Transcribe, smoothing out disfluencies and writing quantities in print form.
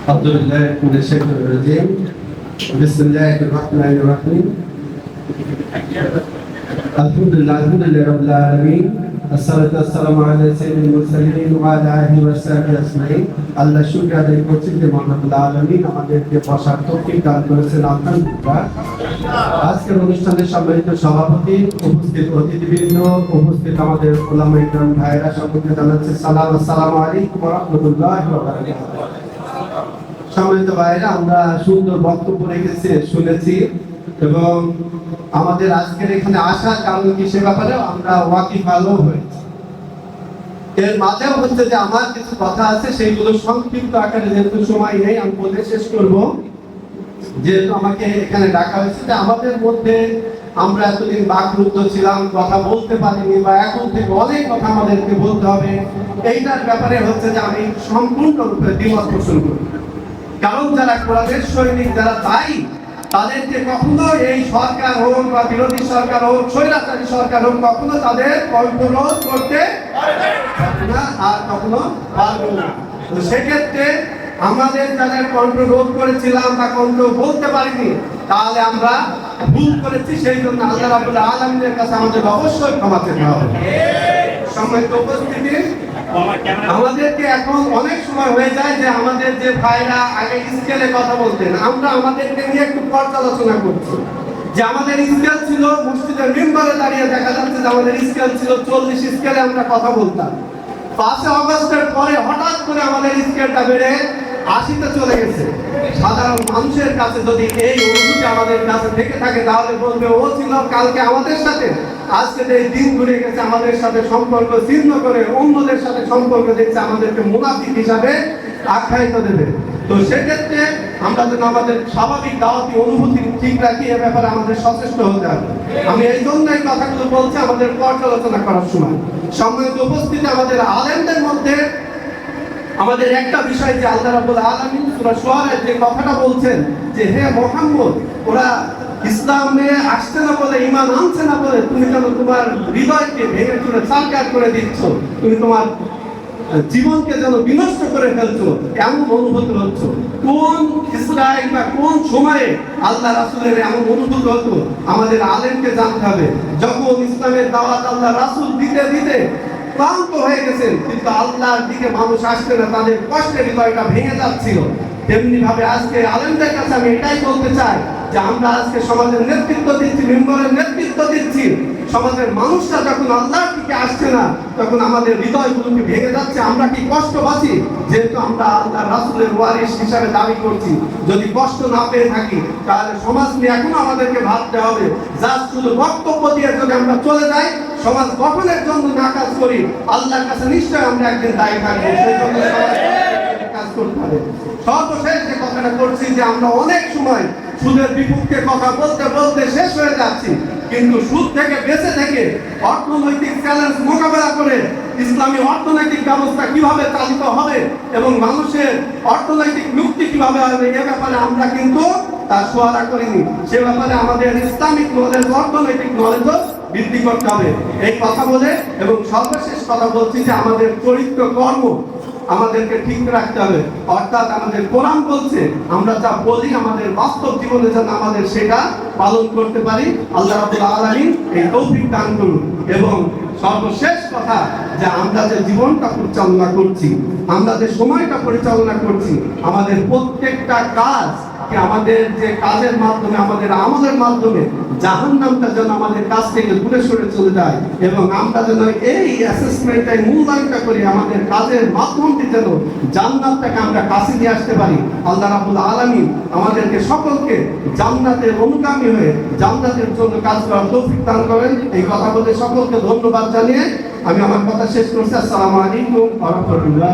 أعوذ بالله من الشيطان الرجيم. بسم الله الرحمن الرحيم. الحمد لله رب العالمين. الصلاة والسلام على سيد المرسلين وعلى آله وصحبه أجمعين. আল্লাহ শুকরিয়া আদায় করছি যে মহান আলামিন আমাদেরকে বসার তৌফিক দান করেছেন। আলহামদুলিল্লাহ। আজকের অনুষ্ঠানের সম্মানিত সভাপতি, উপস্থিত অতিথিবৃন্দ, উপস্থিত আমাদের উলামায়ে কিরাম ভাইরা, সকলকে জানাচ্ছি সালাম, আসসালামু আলাইকুম ওয়া রাহমাতুল্লাহি ওয়া বারাকাতুহু। সম্মানিত ভাইরা, আমরা সুন্দর বক্তব্য রেখেছি, শুনেছি এবং আমাদের আজকের এখানে আসার কারণ কি সে ব্যাপারে আমরা ওয়াকিবহালও হয়েছি। এর মাঝেও হচ্ছে যে আমার কিছু কথা আছে, সেইগুলো সংক্ষিপ্ত আকারে, যেহেতু সময় নেই আমি বলে শেষ করব। যেহেতু আমাকে এখানে ডাকা হয়েছে যে আমাদের মধ্যে আমরা এতদিন বাকরুদ্ধ ছিলাম, কথা বলতে পারিনি, বা এখন থেকে অনেক কথা আমাদেরকে বলতে হবে, এইটার ব্যাপারে হচ্ছে যে আমি সম্পূর্ণরূপে দ্বিমত পোষণ করি। কারণ যারা কোরআনের সৈনিক, যারা দায়ী, তাদেরকে কখনো এই সরকার হোক বা বিরোধী সরকার হোক, স্বৈরাচারী সরকার হোক, কখনো তাদের কন্ট্রোল করতে পারবে না আর কখনো পারবে না। তো সেক্ষেত্রে আমাদের যাদের কন্ট্রোল করেছিলাম বা কন্ট্রোল বলতে পারিনি, তাহলে আমরা ভুল করেছি। সেই জন্য আল্লাহ রাব্বুল আলামিনের কাছে আমাদের অবশ্যই ক্ষমা চেতে হবে। সম্মানিত উপস্থিতি, আমাদেরকে এখন অনেক সময় হয়ে যায় যে আমাদের যে ভাইরা আগে স্কেলে কথা বলতেন, আমরা আমাদেরকে নিয়ে একটু পর্যালোচনা করছি যে আমাদের স্কেল ছিল, মসজিদের মিম্বরে দাঁড়িয়ে দেখা যাচ্ছে যে আমাদের স্কেল ছিল 40 স্কেলে আমরা কথা বলতাম। 5 আগস্টের পরে হঠাৎ করে আমাদের স্কেলটা বেড়ে 80-তে চলে গেছে। সাধারণ মানুষের কাছে যদি এই অনুভূতি আমাদের কাছে থেকে থাকে, তাহলে বলবে ও ছিল কালকে আমাদের সাথে, আজকে এই দিন ঘুরে গেছে, আমাদের সাথে সম্পর্ক ছিন্ন করে অন্যদের সাথে সম্পর্ক দেখছে, আমাদেরকে মুনাফিক হিসাবে আখ্যায়িত দেবে। তো সেক্ষেত্রে আমরা যেন আমাদের স্বাভাবিক দাওয়াতি অনুভূতি ঠিক রাখি, এ ব্যাপারে আমাদের সচেষ্ট হতে হবে। আমি এই জন্য এই কথাগুলো বলছি আমাদের পর্যালোচনা করার সময়। সম্মানিত উপস্থিতি, আমাদের আলেমদের মধ্যে আমাদের একটা বিষয় যে আল্লাহ রাব্বুল আলামিন সূরা শুআরায় যে কথাটা বলছেন যে হে মুহাম্মদ, ওরা ইসলামে আসছে না বলে, ঈমান আনছে না বলে তুমি যেন তোমার হৃদয়কে ভেঙে চুরে চালকার করে দিচ্ছ, তুমি তোমার জীবনকে যেন বিনষ্ট করে ফেলছো, এমন অনুভূতি হচ্ছে। কোন ইসরায়েল বা কোন সময়ে আল্লাহ রাসূলের এমন অনুভূতি হতো আমাদের আলেমকে জানতে হবে। যখন ইসলামের দাওয়াত আল্লাহ রাসূল দিতে দিতে ক্লান্ত হয়ে গেছেন, কিন্তু আল্লাহর দিকে মানুষ আসছে না, তাদের কষ্টের হৃদয়টা ভেঙে যাচ্ছিল। তেমনি ভাবে আজকে আলেমদের কাছে আমি এটাই বলতে চাই যে আমরা আজকে সমাজের নেতৃত্ব দিচ্ছি, মেম্বারের নেতৃত্ব দিচ্ছি, সমাজের মানুষরা যখন আল্লাহর দিকে আসছে না, তখন আমাদের হৃদয়গুলোকে ভেঙে যাচ্ছে। আমরা কি কষ্ট পাচ্ছি? যেহেতু আমরা আল্লাহ রাসূলের ওয়ারিস হিসাবে দাবি করছি, যদি কষ্ট না পেয়ে থাকি, তাহলে সমাজ নিয়ে এখনো আমাদেরকে ভাবতে হবে। যা শুধু বক্তব্য দিয়ে যদি আমরা চলে যাই, সমাজ গঠনের জন্য না কাজ করি, আল্লাহর কাছে নিশ্চয় আমরা একদিন দায়ী থাকবো। সেই জন্য কাজ করতে হবে। সর্বশেষ যে কথাটা করছি যে আমরা অনেক সময় সুদের বিপক্ষে কথা বলতে বলতে শেষ হয়ে যাচ্ছি, কিন্তু সুদ থেকে বেঁচে থেকে অর্থনৈতিক চ্যালেঞ্জ মোকাবেলা করে ইসলামী অর্থনৈতিক ব্যবস্থা কিভাবে চালিত হবে এবং মানুষের অর্থনৈতিক মুক্তি কিভাবে হবে, এ ব্যাপারে আমরা কিন্তু তার সহায়তা করিনি। সে ব্যাপারে আমাদের ইসলামিক নলেজ, অর্থনৈতিক নলেজও বৃদ্ধি করতে হবে। এই কথা বলে এবং সর্বশেষ কথা বলছি যে আমাদের চরিত্র কর্ম আমাদেরকে ঠিক রাখতে হবে। অর্থাৎ আমাদের কোরআন বলছে আমরা যা বলি আমাদের বাস্তব জীবনে যেন আমাদের সেটা পালন করতে পারি। আল্লাহ রাব্বুল আলামিন এই তৌফিক দান করুন। এবং সর্বশেষ কথা যে আমরা যে জীবনটা পরিচালনা করছি, আমরা যে সময়টা পরিচালনা করছি, আমাদের প্রত্যেকটা কাজ, আমাদের যে কাজের মাধ্যমে, আমাদের আমলের মাধ্যমে জাহান্নামটা যেন আমাদের কাছ থেকে দূরে সরে চলে যায় এবং আমরা যেন এই অ্যাসেসমেন্টটাই মূল্যায়নটা করি, আমাদের কাজের মাধ্যমটি যেন জান্নাতটাকে আমরা কাছে নিয়ে আসতে পারি। আল্লাহ রাব্বুল আলামিন আমাদেরকে সকলকে জান্নাতের অনুগামী হয়ে জান্নাতের জন্য কাজ করার তৌফিক দান করেন। এই কথা বলে সকলকে ধন্যবাদ জানিয়ে আমি আমার কথা শেষ করছি। আসসালামু আলাইকুম ওয়া রাহমাতুল্লাহ।